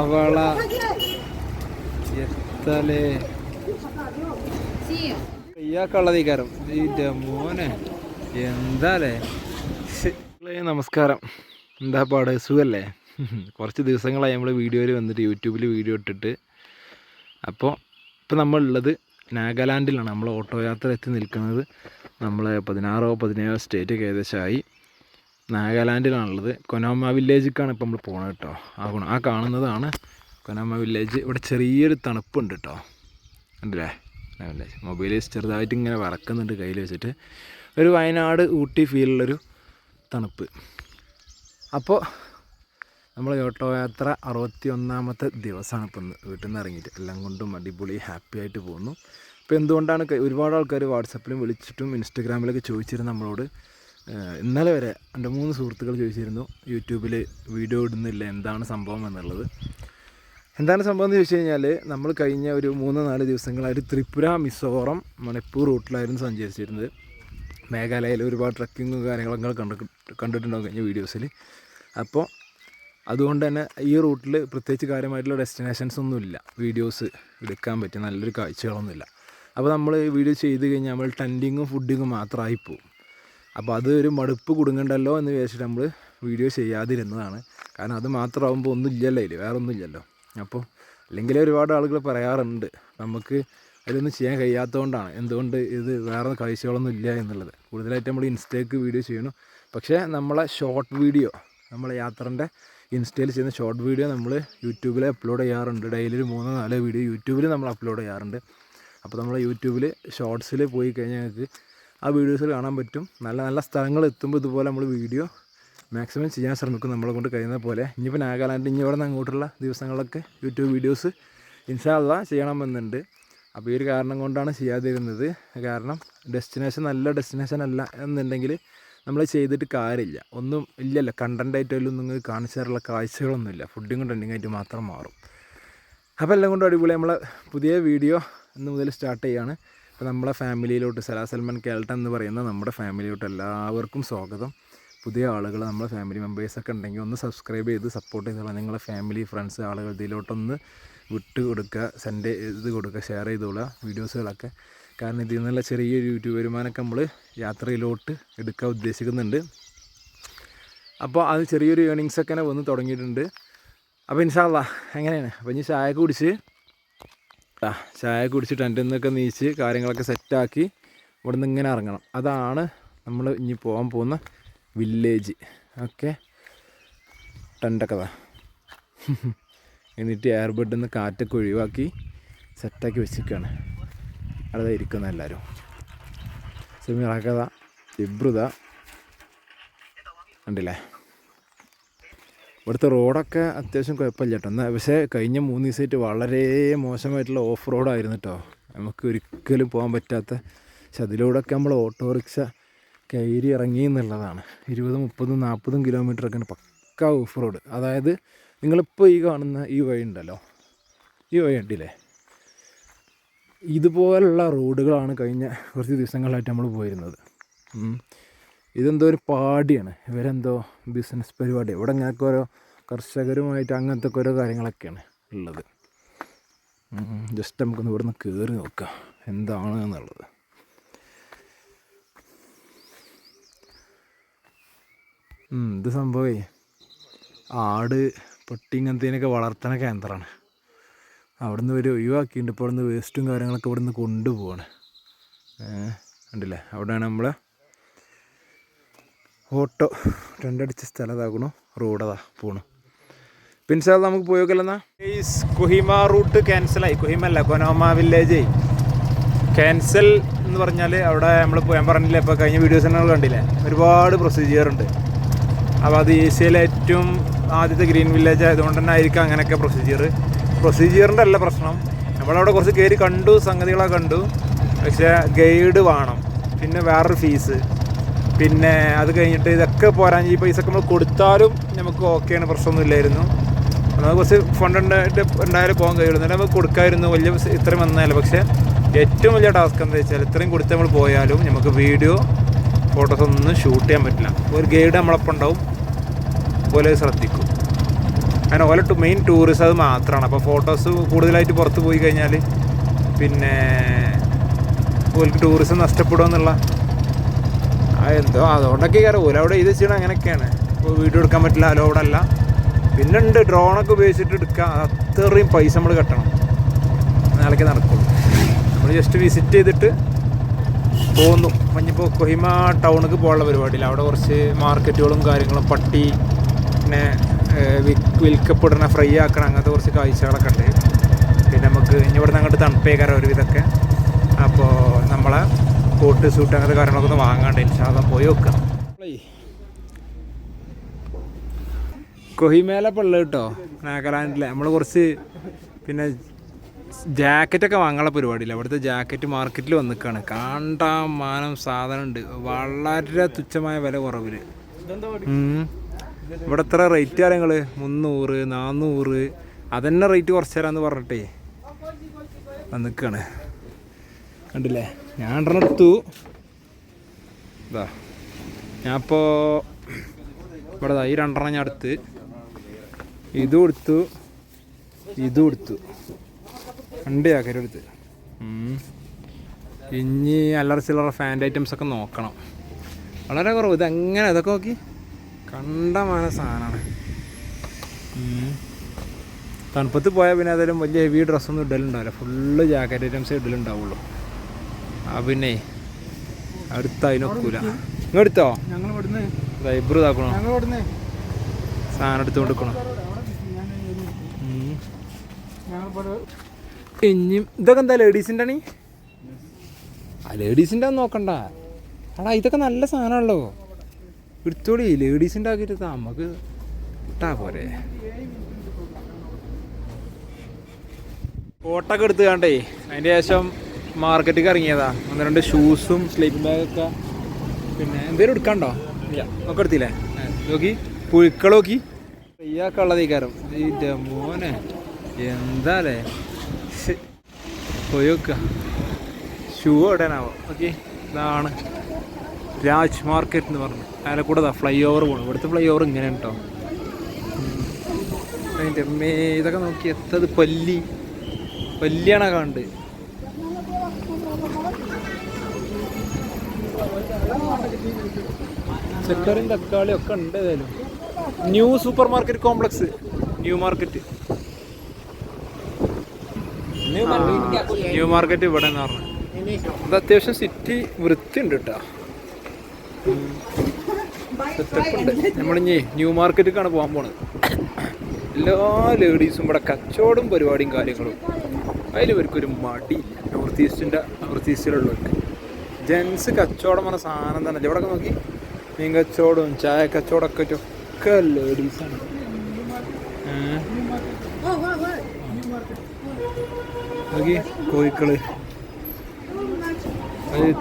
അവള എത്തലേ ഇയാൾക്കുള്ളതീക്കാരം ഇതിൻ്റെ മോനെ എന്താലേ. നമസ്കാരം, എന്താ പാട്, സുഖല്ലേ? കുറച്ച് ദിവസങ്ങളായി നമ്മൾ വീഡിയോയിൽ വന്നിട്ട് യൂട്യൂബിൽ വീഡിയോ ഇട്ടിട്ട്. അപ്പോൾ ഇപ്പോൾ നമ്മളുള്ളത് നാഗാലാൻഡിലാണ്. നമ്മൾ ഓട്ടോ യാത്ര എത്തി നിൽക്കുന്നത്. നമ്മൾ 16-17 സ്റ്റേറ്റൊക്കെ ഏകദേശമായി നാഗാലാൻഡിലാണുള്ളത്. കൊനോമ വില്ലേജിലേക്കാണ് ഇപ്പോൾ നമ്മൾ പോകുന്നത് കേട്ടോ. ആ കാണുന്നതാണ് കൊനോമ വില്ലേജ്. ഇവിടെ ചെറിയൊരു തണുപ്പുണ്ട് കേട്ടോ, ഉണ്ടല്ലേ വില്ലേജ്. മൊബൈലിൽ ചെറുതായിട്ട് ഇങ്ങനെ വറക്കുന്നുണ്ട് കയ്യിൽ വെച്ചിട്ട്. ഒരു വയനാട് ഊട്ടി ഫീലുള്ളൊരു തണുപ്പ്. അപ്പോൾ നമ്മൾ ഓട്ടോ യാത്ര 61ാമത്തെ ദിവസമാണ് ഇപ്പം ഇന്ന്. വീട്ടിൽ നിന്ന് ഇറങ്ങിയിട്ട് എല്ലാം കൊണ്ടും അടിപൊളി ഹാപ്പി ആയിട്ട് പോകുന്നു. ഇപ്പോൾ എന്തുകൊണ്ടാണ് ഒരുപാട് ആൾക്കാർ വാട്സപ്പിലും വിളിച്ചിട്ടും ഇൻസ്റ്റഗ്രാമിലൊക്കെ ചോദിച്ചിരുന്നു നമ്മളോട്. ഇന്നലെ വരെ എൻ്റെ 3 സുഹൃത്തുക്കൾ ചോദിച്ചിരുന്നു യൂട്യൂബിൽ വീഡിയോ ഇടുന്നില്ല, എന്താണ് സംഭവം എന്നുള്ളത്. എന്താണ് സംഭവം എന്ന് ചോദിച്ചു കഴിഞ്ഞാൽ, നമ്മൾ കഴിഞ്ഞ ഒരു 3-4 ദിവസങ്ങളായിട്ട് ത്രിപുര, മിസോറം, മണിപ്പൂർ റൂട്ടിലായിരുന്നു സഞ്ചരിച്ചിരുന്നത്. മേഘാലയയിൽ ഒരുപാട് ട്രക്കിങ്ങും കാര്യങ്ങളൊക്കെ കണ്ടിട്ടുണ്ടാകും കഴിഞ്ഞ വീഡിയോസിൽ. അപ്പോൾ അതുകൊണ്ട് തന്നെ ഈ റൂട്ടിൽ പ്രത്യേകിച്ച് കാര്യമായിട്ടുള്ള ഡെസ്റ്റിനേഷൻസ് ഒന്നുമില്ല, വീഡിയോസ് എടുക്കാൻ പറ്റിയ നല്ലൊരു കാഴ്ചകളൊന്നുമില്ല. അപ്പോൾ നമ്മൾ വീഡിയോ ചെയ്ത് കഴിഞ്ഞാൽ നമ്മൾ ടെൻറ്റിങ്ങും ഫുഡിങ്ങും മാത്രമായി പോകും. അപ്പോൾ അത് ഒരു മടുപ്പ് കുടുങ്ങണ്ടല്ലോ എന്ന് വിചാരിച്ചിട്ട് നമ്മൾ വീഡിയോ ചെയ്യാതിരുന്നതാണ്. കാരണം അത് മാത്രമാകുമ്പോൾ ഒന്നും ഇല്ലല്ലോ, അതിൽ വേറെ ഒന്നും ഇല്ലല്ലോ. അപ്പോൾ അല്ലെങ്കിൽ ഒരുപാട് ആളുകൾ പറയാറുണ്ട് നമുക്ക് അതിലൊന്നും ചെയ്യാൻ കഴിയാത്തതുകൊണ്ടാണ്, എന്തുകൊണ്ട് ഇത് വേറെ കാഴ്ചകളൊന്നും ഇല്ല എന്നുള്ളത്. കൂടുതലായിട്ട് നമ്മൾ ഇൻസ്റ്റയ്ക്ക് വീഡിയോ ചെയ്യണം. പക്ഷേ നമ്മളെ ഷോർട്ട് വീഡിയോ, നമ്മളെ യാത്രൻ്റെ ഇൻസ്റ്റയിൽ ചെയ്യുന്ന ഷോർട്ട് വീഡിയോ നമ്മൾ യൂട്യൂബിൽ അപ്ലോഡ് ചെയ്യാറുണ്ട്. ഡെയിലി ഒരു 3-4 വീഡിയോ യൂട്യൂബിൽ നമ്മൾ അപ്ലോഡ് ചെയ്യാറുണ്ട്. അപ്പോൾ നമ്മൾ യൂട്യൂബിൽ ഷോർട്സിൽ പോയി കഴിഞ്ഞാൽ ഞങ്ങൾക്ക് ആ വീഡിയോസിൽ കാണാൻ പറ്റും. നല്ല നല്ല സ്ഥലങ്ങൾ എത്തുമ്പോൾ ഇതുപോലെ നമ്മൾ വീഡിയോ മാക്സിമം ചെയ്യാൻ ശ്രമിക്കും നമ്മളെ കൊണ്ട് കഴിയുന്ന പോലെ. ഇനിയിപ്പോൾ നാഗാലാൻഡ് ഇനി ഇവിടെ നിന്ന് അങ്ങോട്ടുള്ള ദിവസങ്ങളിലൊക്കെ യൂട്യൂബ് വീഡിയോസ് ഇൻഷാ അല്ലാഹ് ചെയ്യണമെന്നുണ്ട്. അപ്പോൾ ഈ ഒരു കാരണം കൊണ്ടാണ് ചെയ്യാതിരുന്നത്. കാരണം ഡെസ്റ്റിനേഷൻ നല്ല ഡെസ്റ്റിനേഷൻ അല്ല എന്നുണ്ടെങ്കിൽ നമ്മൾ ചെയ്തിട്ട് കാര്യമില്ല, ഒന്നും ഇല്ലല്ലോ. കണ്ടൻറ്റായിട്ടൊന്നും നിങ്ങൾ കാണിച്ചു തരാനുള്ള കാഴ്ചകളൊന്നുമില്ല, ഫുഡിങ്ങും ട്രെൻഡിങ്ങായിട്ട് മാത്രം മാറും. അപ്പോൾ എല്ലാം കൊണ്ടും അടിപൊളി. നമ്മളെ പുതിയ വീഡിയോ ഇന്ന് മുതൽ സ്റ്റാർട്ട് ചെയ്യുകയാണ്. അപ്പോൾ നമ്മളെ ഫാമിലിയിലോട്ട്, സലാസൽമാൻ കേൾട്ടൻ എന്ന് പറയുന്ന നമ്മുടെ ഫാമിലിയിലോട്ട് എല്ലാവർക്കും സ്വാഗതം. പുതിയ ആളുകൾ, നമ്മളെ ഫാമിലി മെമ്പേഴ്സൊക്കെ ഉണ്ടെങ്കിൽ ഒന്ന് സബ്സ്ക്രൈബ് ചെയ്ത് സപ്പോർട്ട് ചെയ്തോളാം. നിങ്ങളെ ഫാമിലി, ഫ്രണ്ട്സ്, ആളുകൾ ഇതിലോട്ടൊന്ന് വിട്ട് കൊടുക്കുക, സെൻഡ് ഇത് കൊടുക്കുക, ഷെയർ ചെയ്തോളാം വീഡിയോസുകളൊക്കെ. കാരണം ഇതിൽ നിന്നുള്ള ചെറിയൊരു യൂട്യൂബ് വരുമാനമൊക്കെ നമ്മൾ യാത്രയിലോട്ട് എടുക്കാൻ ഉദ്ദേശിക്കുന്നുണ്ട്. അപ്പോൾ അത് ചെറിയൊരു ഏണിങ്സൊക്കെ തന്നെ വന്ന് തുടങ്ങിയിട്ടുണ്ട്. അപ്പോൾ ഇൻഷാ അല്ലാഹ് എങ്ങനെയാണ്. അപ്പോൾ ഇനി ചായ കുടിച്ച് ടെൻറ്റിൽ നിന്നൊക്കെ നീച്ച് കാര്യങ്ങളൊക്കെ സെറ്റാക്കി ഇവിടെ നിന്ന് ഇങ്ങനെ ഇറങ്ങണം. അതാണ് നമ്മൾ ഇനി പോകാൻ പോകുന്ന വില്ലേജ്. ഓക്കെ, ടെൻറ്റൊക്കെ എന്നിട്ട് എയർബഡിൽ നിന്ന് കാറ്റൊക്കെ ഒഴിവാക്കി സെറ്റാക്കി വെച്ചിരിക്കുകയാണ്. അവിടെ ഇരിക്കുന്ന എല്ലാവരും സെമിറാക്കത, ഇബ്രുത ഉണ്ടല്ലേ. ഇവിടുത്തെ റോഡൊക്കെ അത്യാവശ്യം കുഴപ്പമില്ല കേട്ടോ. എന്നാൽ പക്ഷേ കഴിഞ്ഞ 3 ദിവസമായിട്ട് വളരെ മോശമായിട്ടുള്ള ഓഫ് റോഡായിരുന്നു കേട്ടോ. നമുക്ക് ഒരിക്കലും പോകാൻ പറ്റാത്ത. പക്ഷെ അതിലൂടെയൊക്കെ നമ്മൾ ഓട്ടോറിക്ഷ കയറി ഇറങ്ങി എന്നുള്ളതാണ്. 20, 30, 40 കിലോമീറ്ററൊക്കെയാണ് പക്ക ഓഫ് റോഡ്. അതായത് നിങ്ങളിപ്പോൾ ഈ കാണുന്ന ഈ വഴി ഉണ്ടല്ലോ, ഈ വഴി ഉണ്ടല്ലേ, ഇതുപോലുള്ള റോഡുകളാണ് കഴിഞ്ഞ കുറച്ച് ദിവസങ്ങളായിട്ട് നമ്മൾ പോയിരുന്നത്. ഇതെന്തോ ഒരു പാടിയാണ്, ഇവരെന്തോ ബിസിനസ് പരിപാടി. ഇവിടെ ഞങ്ങൾക്ക് ഓരോ കർഷകരുമായിട്ട് അങ്ങനത്തെ ഓരോ കാര്യങ്ങളൊക്കെയാണ് ഉള്ളത്. ജസ്റ്റ് നമുക്കൊന്ന് ഇവിടെ നിന്ന് കയറി നോക്കാം എന്താണ് എന്നുള്ളത്. ഇത് സംഭവമേ ആട്, പട്ടി ഇങ്ങനത്തേനൊക്കെ വളർത്തണ കേന്ദ്രമാണ്. അവിടെ നിന്ന് ഒരു ഒഴിവാക്കിയിട്ടുണ്ട്. ഇപ്പോൾ അവിടെ നിന്ന് വേസ്റ്റും കാര്യങ്ങളൊക്കെ ഇവിടെ നിന്ന് കൊണ്ടുപോവാണ്. ഉണ്ടല്ലേ, അവിടെയാണ് നമ്മളെ ഓട്ടോ രണ്ടടിച്ച സ്ഥലം ഇതാക്കണു, റോഡതാ പോണു. പിന്നെ നമുക്ക് പോയോക്കല്ലെന്നാ. Kohima root ക്യാൻസലായി. കൊഹിമല്ല, Khonoma village cancel എന്ന് പറഞ്ഞാൽ അവിടെ നമ്മൾ ഞാൻ പറഞ്ഞില്ലേ, ഇപ്പോൾ കഴിഞ്ഞ വീഡിയോസ് നമ്മൾ കണ്ടില്ലേ, ഒരുപാട് പ്രൊസീജിയറുണ്ട്. അപ്പോൾ അത് ഏഷ്യയിലെ ഏറ്റവും ആദ്യത്തെ ഗ്രീൻ വില്ലേജ് ആയതുകൊണ്ട് തന്നെ ആയിരിക്കും അങ്ങനെയൊക്കെ പ്രൊസീജിയറിൻ്റെ അല്ല പ്രശ്നം. നമ്മളവിടെ കുറച്ച് കയറി കണ്ടു, സംഗതികളൊക്കെ കണ്ടു. പക്ഷേ ഗൈഡ് വേണം, പിന്നെ വേറൊരു ഫീസ്, പിന്നെ അത് കഴിഞ്ഞിട്ട് ഇതൊക്കെ പോരാൻ ഈ പൈസ ഒക്കെ നമ്മൾ കൊടുത്താലും നമുക്ക് ഓക്കെയാണ്, പ്രശ്നമൊന്നുമില്ലായിരുന്നു. നമുക്ക് കുറച്ച് ഫണ്ട് ഉണ്ടായാലും പോകാൻ കഴിയുള്ളൂ. എന്നിട്ട് നമുക്ക് കൊടുക്കാമായിരുന്നു, വലിയ ഇത്രയും വന്നാലും. പക്ഷേ ഏറ്റവും വലിയ ടാസ്ക് എന്താ വെച്ചാൽ ഇത്രയും കൊടുത്ത് നമ്മൾ പോയാലും നമുക്ക് വീഡിയോ, ഫോട്ടോസ് ഒന്നും ഷൂട്ട് ചെയ്യാൻ പറ്റില്ല. ഒരു ഗൈഡ് നമ്മളൊപ്പം ഉണ്ടാവും, പോലെ ശ്രദ്ധിക്കും. അങ്ങനെ ഓല മെയിൻ ടൂറിസം അത് മാത്രമാണ്. അപ്പോൾ ഫോട്ടോസ് കൂടുതലായിട്ട് പുറത്ത് പോയി കഴിഞ്ഞാൽ പിന്നെ ഓൽക്ക് ടൂറിസം നഷ്ടപ്പെടുമെന്നുള്ള എന്തോ അതുകൊണ്ടൊക്കെ കയറും ഓല അവിടെ ഇത് ചെയ്യണം. അങ്ങനെയൊക്കെയാണ്. ഇപ്പോൾ വീഡിയോ എടുക്കാൻ പറ്റില്ല, അലോവിടെ അല്ല. പിന്നെ ഉണ്ട് ഡ്രോണൊക്കെ ഉപയോഗിച്ചിട്ട് എടുക്കാം. അത്രയും പൈസ നമ്മൾ കെട്ടണം, നാളേക്ക് നടക്കുള്ളൂ. നമ്മൾ ജസ്റ്റ് വിസിറ്റ് ചെയ്തിട്ട് പോന്നു. മഞ്ഞിപ്പോൾ കൊഹിമ ടൗണിലേക്ക് പോകാനുള്ള പരിപാടിയില്ല. അവിടെ കുറച്ച് മാർക്കറ്റുകളും കാര്യങ്ങളും, പട്ടി പിന്നെ വിൽക്കപ്പെടുന്ന ഫ്രൈ ആക്കണം, അങ്ങനത്തെ കുറച്ച് കാഴ്ചകളൊക്കെ ഉണ്ട്. പിന്നെ നമുക്ക് ഇനി ഇവിടെ നിന്ന് അങ്ങോട്ട് തണുപ്പേക്കാരം ഒരുവിധമൊക്കെ. അപ്പോൾ നമ്മളെ കോട്ട് സൂട്ട് അങ്ങനത്തെ കാര്യങ്ങളൊക്കെ ഒന്ന് വാങ്ങാണ്ട് ഇൻഷാല്ലാ പോയി വെക്കാം. കൊഹിമേലപ്പോൾ ഉള്ളത് കേട്ടോ നാഗാലാൻഡിലെ. നമ്മൾ കുറച്ച് പിന്നെ ജാക്കറ്റൊക്കെ വാങ്ങാനുള്ള പരിപാടിയില്ല. അവിടുത്തെ ജാക്കറ്റ് മാർക്കറ്റിൽ വന്നിക്കാണ്. മാനം സാധനം ഉണ്ട്, വളരെ തുച്ഛമായ വില കുറവിൽ. ഇവിടെ എത്ര റേറ്റ് കാര്യങ്ങൾ 300 400 അതന്നെ റേറ്റ് കുറച്ച് തരാമെന്ന് പറഞ്ഞിട്ടേ വന്നിക്കാണ്. കണ്ടില്ലേ, ഞാൻ 2 എടുത്തു. ഇതാ ഞാനിപ്പോൾ ഇവിടെ ഈ 2 ഞാൻ എടുത്ത്, ഇതും എടുത്തു, ഇതും എടുത്തു. 2 ജാക്കറ്റ് എടുത്ത്. ഇനി അല്ലറ ചില്ലറ ഫാൻഡ് ഐറ്റംസ് ഒക്കെ നോക്കണം. വളരെ കുറവ്. ഇതെങ്ങനെ ഇതൊക്കെ നോക്കി കണ്ടമാന സാധനമാണ്. തണുപ്പത്ത് പോയാൽ പിന്നെ ഏതായാലും വലിയ ഹെവി ഡ്രസ്സൊന്നും ഇടലുണ്ടാവില്ല. Full jacket ഐറ്റംസേ ഇടലുണ്ടാവുള്ളൂ. പിന്നെ അടുത്ത അതിനൊക്കൂല. നിങ്ങൾ എടുത്തോ? ലൈബ്രറി ഇതാക്കണോ? സാധനം എടുത്തു കൊടുക്കണം. ഇനിയും ഇതൊക്കെ എന്താ ലേഡീസിൻ്റെ ആണ്? ആ ലേഡീസിൻ്റെ ഒന്നും നോക്കണ്ട. എടാ ഇതൊക്കെ നല്ല സാധനമാണല്ലോ, എടുത്തോളി. ലേഡീസിൻ്റെ ആക്കിയിട്ട് നമുക്ക് ഇട്ടാ പോരെ. ഫോട്ടോക്കെ എടുത്ത് കണ്ടേ അതിൻ്റെ ശേഷം മാർക്കറ്റിലേക്ക് ഇറങ്ങിയതാ. 1-2 ഷൂസും സ്ലീപ്പിംഗ് ബാഗൊക്കെ. പിന്നെ എന്തേലും എടുക്കാണ്ടോ? ഇല്ല, ഒക്കെ എടുത്തില്ലേ? നോക്കി പുഴുക്കൾ നോക്കി ഇയാൾക്ക് ഉള്ളതേക്കാരം. ഇതിൻ്റെ മോനെ എന്താല്ലേ പോയി വെക്കുക. ഷൂ എവിടെയാണാവോ? ഓക്കെ, ഇതാണ് രാജ് മാർക്കറ്റ് എന്ന് പറഞ്ഞു. അതിനെ കൂടെ ഫ്ലൈ ഓവർ പോകണം. ഇവിടുത്തെ ഫ്ലൈ ഓവർ ഇങ്ങനെയാണ് കേട്ടോ. അതിൻ്റെ ഇതൊക്കെ നോക്കി എത്തത് പല്ലിയാണ് കണ്ട്. പച്ചക്കറിയും തക്കാളിയും ഒക്കെ ഉണ്ട്. ഏതായാലും new super market complex, new market ഇവിടെ എന്ന് പറഞ്ഞു. അത് അത്യാവശ്യം സിറ്റി വൃത്തിയുണ്ട് കേട്ടോ, സെറ്റപ്പ് ഉണ്ട്. നമ്മളിഞ്ഞി ന്യൂ മാർക്കറ്റിലേക്കാണ് പോകാൻ പോണത്. എല്ലാ ലേഡീസും ഇവിടെ കച്ചവടം പരിപാടിയും കാര്യങ്ങളും. അതിൽ ഇവർക്കൊരു മടിയില്ല. നോർത്ത് ഈസ്റ്റിലുള്ളവർക്ക് ജെൻസ് കച്ചവടം പറഞ്ഞ സാധനം തന്നെ. ഇവിടെ നോക്കി മീൻ കച്ചവടവും ചായ കച്ചവടമൊക്കെ ഒക്കെ ലേഡീസാണ്. നോക്കി കോഴിക്കള്,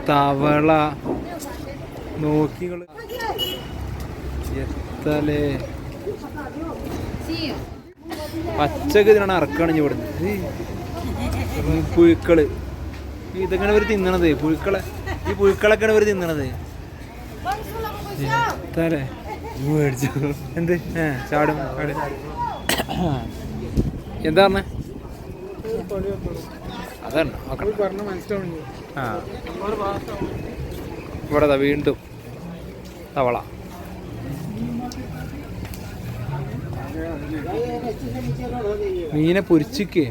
തവള നോക്കികള് എത്തലേ. പച്ചക്ക് ഇതിനാണ് ഇറക്കുകയാണെങ്കിൽ ഇവിടുന്ന്. പുഴുക്കള് ഇതൊക്കെയാണ് ഇവർ തിന്നണത്. ഈ പുഴുക്കളൊക്കെയാണ് ഇവർ തിന്നണത്. എത്തലേ മേടിച്ചു. എന്ത് ചാടും എന്താ പറഞ്ഞേ? അതാണ് പറഞ്ഞ മനസ്സിലാവുന്നു. ആ ഇവിടെ വീണ്ടും തവള. മീനെ പൊരിച്ചിക്ക്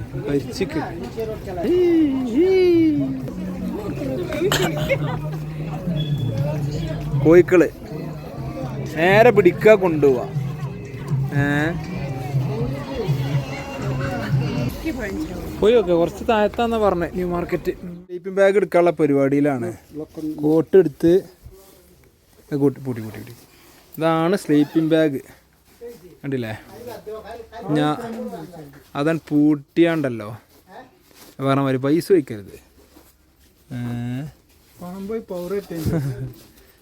കോഴിക്കള് നേരെ പിടിക്കുക, കൊണ്ടുപോവാ. പോയി നോക്കെ കുറച്ച് താഴത്താന്നാ പറഞ്ഞത്. ന്യൂ മാർക്കറ്റ് സ്ലീപ്പിംഗ് ബാഗ് എടുക്കാനുള്ള പരിപാടിയിലാണ്. കോട്ട് എടുത്ത് പൂട്ടി. ഇതാണ് സ്ലീപ്പിംഗ് ബാഗ്, കണ്ടില്ലേ? അതാണ് പൂട്ടിയാണ്ടല്ലോ പറഞ്ഞ മാതിരി. പൈസ വയ്ക്കരുത്.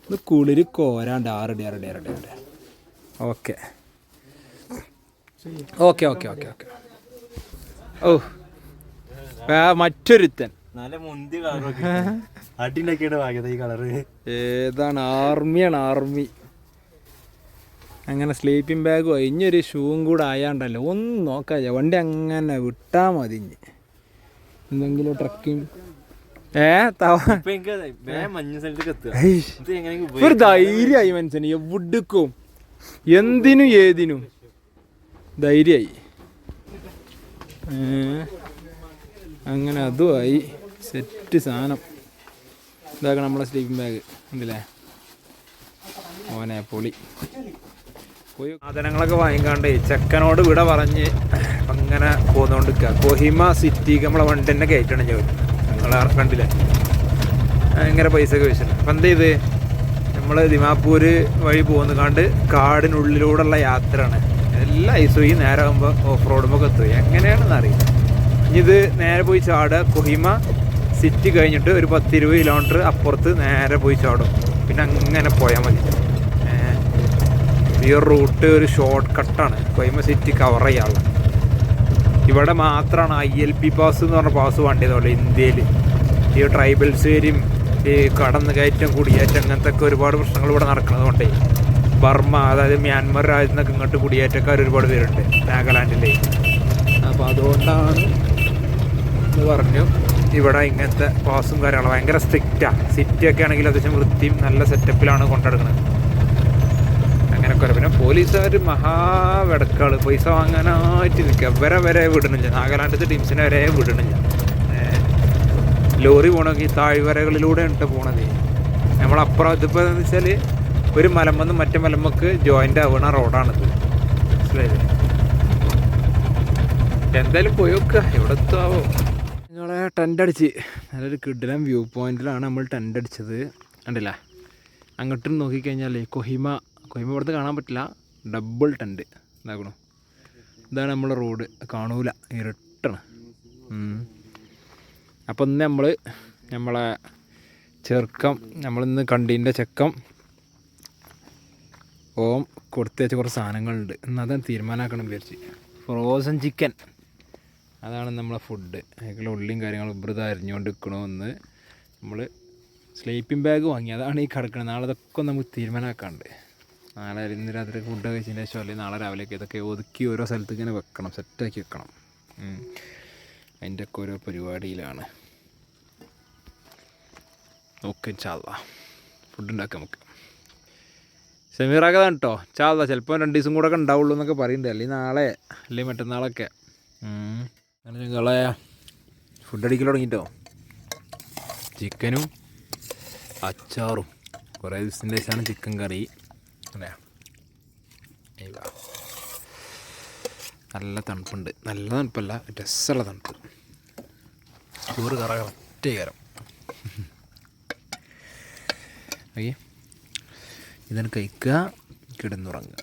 ഇത് കുളിര് കോരാണ്ട് 6 ഓക്കെ. ഓ മറ്റൊരുത്തൻ ഏതാണ്? ആർമിയാണ്. ആർമി അങ്ങനെ സ്ലീപ്പിംഗ് ബാഗും ഇനിയൊരു ഷൂവും കൂടെ ആയാണ്ടല്ലോ ഒന്നും നോക്കാതെ വണ്ടി അങ്ങനെ വിട്ടാൽ മതി. ഇനി എന്തെങ്കിലും ട്രക്കിങ് ഒരു ധൈര്യമായി മനുഷ്യന് എവിടുക്കും എന്തിനും ഏതിനും ധൈര്യമായി. അങ്ങനെ അതുമായി സെറ്റ് സാധനം. ഇതാക്കണം നമ്മളെ സ്ലീപ്പിംഗ് ബാഗ് ഉണ്ടല്ലേ ഓനെ പൊളി. പോയി സാധനങ്ങളൊക്കെ വാങ്ങിക്കാണ്ട് ചെക്കനോട് ഇവിടെ പറഞ്ഞ് അങ്ങനെ പോന്നുകൊണ്ടിരിക്കുക. കൊഹിമ സിറ്റിക്ക് നമ്മളെ വണ്ടി തന്നെ കയറ്റണം ജോലി. നിങ്ങളെ കണ്ടില്ലേ ഭയങ്കര പൈസ ഒക്കെ വെച്ചിട്ടുണ്ട്. അപ്പം എന്ത് ചെയ്ത് നമ്മൾ ദിമാപൂര് വഴി പോകുന്നതാണ്ട് കാടിനുള്ളിലൂടെയുള്ള യാത്രയാണ്. എല്ലാ ദിവസവും ഈ നേരം ആകുമ്പോൾ ഓഫ് റോഡുമ്പോൾ എത്തുക എങ്ങനെയാണെന്ന് അറിയില്ല. ഇനി ഇത് നേരെ പോയി ചാടുക. കൊഹിമ സിറ്റി കഴിഞ്ഞിട്ട് ഒരു 10-20 കിലോമീറ്റർ അപ്പുറത്ത് നേരെ പോയി ചാടും. പിന്നെ അങ്ങനെ പോയാൽ മതി. ഈ ഒരു റൂട്ട് ഒരു ഷോർട്ട് കട്ടാണ് കൊഹിമ സിറ്റി കവർ ചെയ്യാറുള്ളത്. ഇവിടെ മാത്രമാണ് ILP പാസ് എന്ന് പറഞ്ഞ പാസ് വേണ്ടിയതുപോലെ ഇന്ത്യയിൽ. ഈ ട്രൈബൽസ് ഏരിയയും ഈ കടന്നു കയറ്റം കുടിയേറ്റം അങ്ങനത്തെ ഒക്കെ ഒരുപാട് പ്രശ്നങ്ങൾ ഇവിടെ നടക്കുന്നത് കൊണ്ടേ ബർമ്മ അതായത് മ്യാൻമർ രാജ്യത്തു നിന്നൊക്കെ ഇങ്ങോട്ട് കുടിയേറ്റക്കാർ ഒരുപാട് പേരുണ്ട് നാഗാലാൻഡിലെ. അപ്പോൾ അതുകൊണ്ടാണ് എന്ന് പറഞ്ഞു ഇവിടെ ഇങ്ങനത്തെ പാസും കാര്യങ്ങളും ഭയങ്കര സ്ട്രിക്റ്റാണ്. സിറ്റിയൊക്കെ ആണെങ്കിൽ അത്യാവശ്യം വൃത്തിയും നല്ല സെറ്റപ്പിലാണ് കൊണ്ടെടുക്കുന്നത്. അങ്ങനെയൊക്കെ പിന്നെ പോലീസുകാർ മഹാവെടക്കാൾ പൈസ വാങ്ങാനായിട്ട് നിൽക്കുക. വരെ വിടണില്ല. നാഗാലാൻഡത്തെ ടീംസിനെ വരെ വിടണില്ല. ലോറി പോകണമെങ്കിൽ താഴ്വരകളിലൂടെ ഉണ്ട് പോണത്. നമ്മളപ്പുറം ഇതിപ്പോൾ എന്ന് വെച്ചാൽ ഒരു മലമ്പന്ന് മറ്റേ മലമ്പക്ക് ജോയിൻ്റ് ആവുന്ന റോഡാണിത്. മനസ്സിലായില്ലേ? എന്തായാലും പോയി നോക്കുക എവിടെ എത്താവോ. നിങ്ങളെ ടെൻ്റ് അടിച്ച് നല്ലൊരു കിടിലൻ വ്യൂ പോയിന്റിലാണ് നമ്മൾ ടെൻ്റ് അടിച്ചത്. കണ്ടില്ല അങ്ങോട്ടും നോക്കിക്കഴിഞ്ഞാൽ കൊഹിമ ഇവിടുത്തെ കാണാൻ പറ്റില്ല. ഡബിൾ ടെൻ്റ് ഇതാക്കണു. ഇതാണ് നമ്മളെ റോഡ്. കാണൂല ഇരുട്ടാണ്. അപ്പം ഇന്ന് നമ്മളെ ചെറുക്കം നമ്മളിന്ന് കണ്ടീൻ്റെ ചെക്കം ഓം കൊടുത്തു വെച്ച കുറച്ച് സാധനങ്ങളുണ്ട്. ഇന്നത് തീരുമാനമാക്കണം വിചാരിച്ച്. ഫ്രോസൺ ചിക്കൻ അതാണ് നമ്മളെ ഫുഡ്. അതിലുള്ള ഉള്ളിയും കാര്യങ്ങളും ഇബ്രത അരിഞ്ഞുകൊണ്ട് നിൽക്കണമെന്ന് നമ്മൾ സ്ലീപ്പിംഗ് ബാഗ് വാങ്ങി. അതാണ് ഈ കിടക്കുന്നത്. നാളെ ഇതൊക്കെ നമുക്ക് തീരുമാനമാക്കാണ്ട്. നാളെ ഇന്ന് രാത്രി ഫുഡ് കഴിച്ചതിന് ശേഷം അല്ലെങ്കിൽ നാളെ രാവിലേക്ക് ഇതൊക്കെ ഒതുക്കി ഓരോ സ്ഥലത്ത് ഇങ്ങനെ വെക്കണം, സെറ്റാക്കി വെക്കണം. അതിൻ്റെയൊക്കെ ഓരോ പരിപാടിയിലാണ്. ഓക്കെ ചാള ഫുഡ് ഉണ്ടാക്കാം നമുക്ക്. സെമീറാക്കതാണ് കേട്ടോ ചാള. ചിലപ്പോൾ 2 ദിവസം കൂടെ ഒക്കെ ഉണ്ടാവുള്ളൂ എന്നൊക്കെ പറയുന്നുണ്ട്. അല്ലെങ്കിൽ നാളെ അല്ലെങ്കിൽ മറ്റന്നാളൊക്കെ. അങ്ങനെ നിങ്ങളെ ഫുഡ് അടിക്കൽ തുടങ്ങിയിട്ടോ. ചിക്കനും അച്ചാറും കുറേ ദിവസത്തിൻ്റെ ശേഷമാണ് ചിക്കൻ കറി. അല്ലേ നല്ല തണുപ്പുണ്ട്. നല്ല തണുപ്പല്ല, രസമുള്ള തണുപ്പ്. ചോറ് കറക്റ്റ് കയറും. ഓക്കെ ഇതാണ് കഴിക്കുക, കിടന്നുറങ്ങുക.